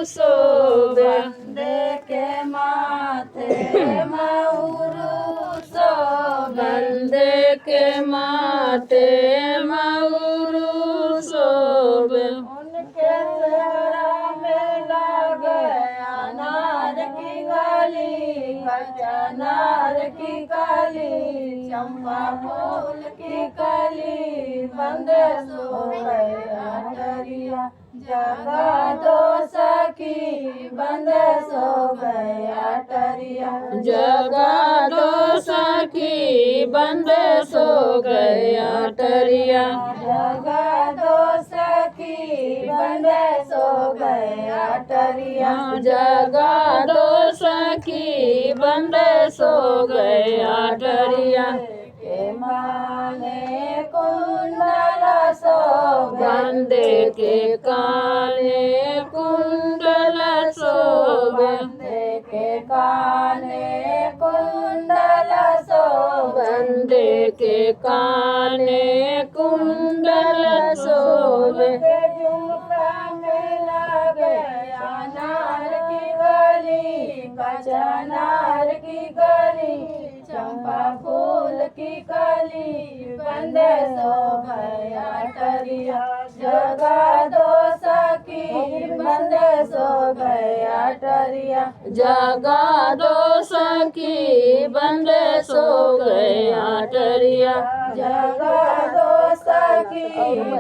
शोभे बंदे के माथे मऊरू शोभे बंदे के माथे मऊरू शोभे उनके चेहरा में लगे अनार की कली कच्चा अनार की कली चंपा फूल की कली बंदे शोभे अटरिया जगा दो सखी बंदे शोभे अटरिया जगा दो सखी बंदे सो गया टरिया जगा दो सखी बंदे सो गया टरिया जगा दो सखी बंदे सो गया टरिया के माने कुंडल सो बंदे के काने कुंडल शोभे बंदे के काने कुंडल सो बंदे के काने कुंडल शोभे के झुमका में लगे अनार की गली कच्चा अनार की गली चंपा फूल की कली बंदे सो गया टरिया जगा दो सखी बंदे सो गया टरिया जगा दो सखी बंदे सो गया टरिया जगा दो सखी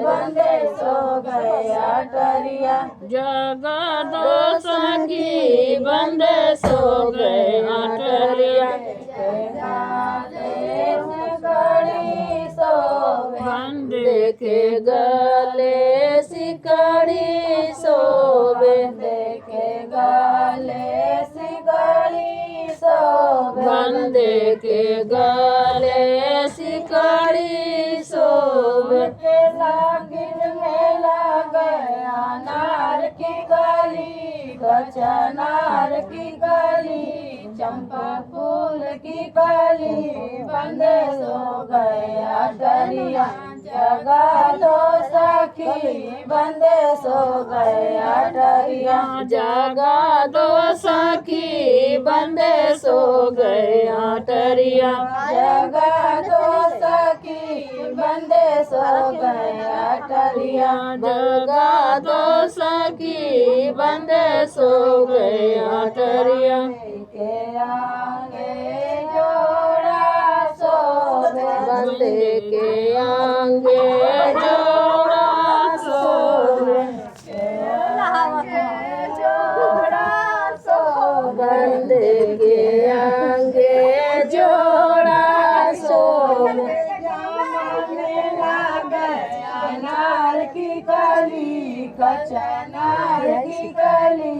बंदे सो गया टरिया जगा दो सखी बंदे सो गया टरिया बंदे के गले सिकड़ी शोभे देखे गले सिगड़ी सोबे बंदे के गले सिकड़ी शोभे के लागिन में लगे अनार की कली कच्चा अनार की कली चंपा फूल की कली बंदे सो गया टरिया जगा दो सखी बंदे सो गया टरिया जगा दो सखी बंदे सो गया टरिया जगा दो सखी बंदे सो गया टरिया जगा दो सखी बंदे सो गया टरिया के आगे जोड़ा सोबे बंदे के आंगे जोड़ा शोभे जोड़ा सोबे बंदे के आंगे जोड़ा शोभे अनार की कली कच्चा अनार की कली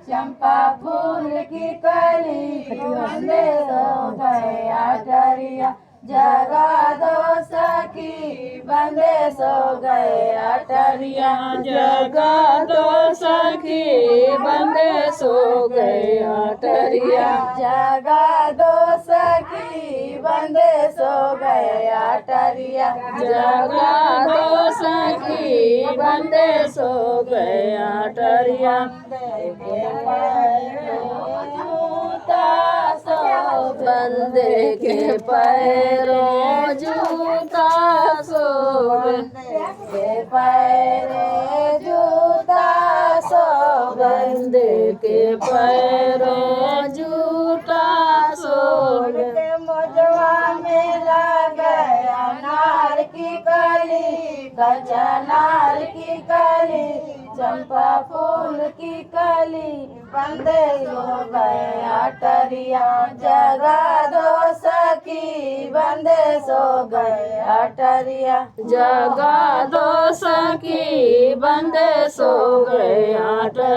चंपा फूल की कली बंदे सो गया टरिया जगा दो सखी बंदे सो गया टरिया जगा दो सखी बंदे सो गया टरिया जगा दो सखी बंदे सो गया टरिया जगा दो सखी बंदे सो गया टरिया बंदे के पैरों जूता शोभे के पैरे जूता सोबे बंदे के पैरों जूता शोभे के मोजवा में लगे अनार की कली कच्चा अनार की कली चंपा फूल की कली बंदे सो गया टरिया जगा दो सखी बंदे सो गया टरिया जगा दो सखी बंदे सो गया टरिया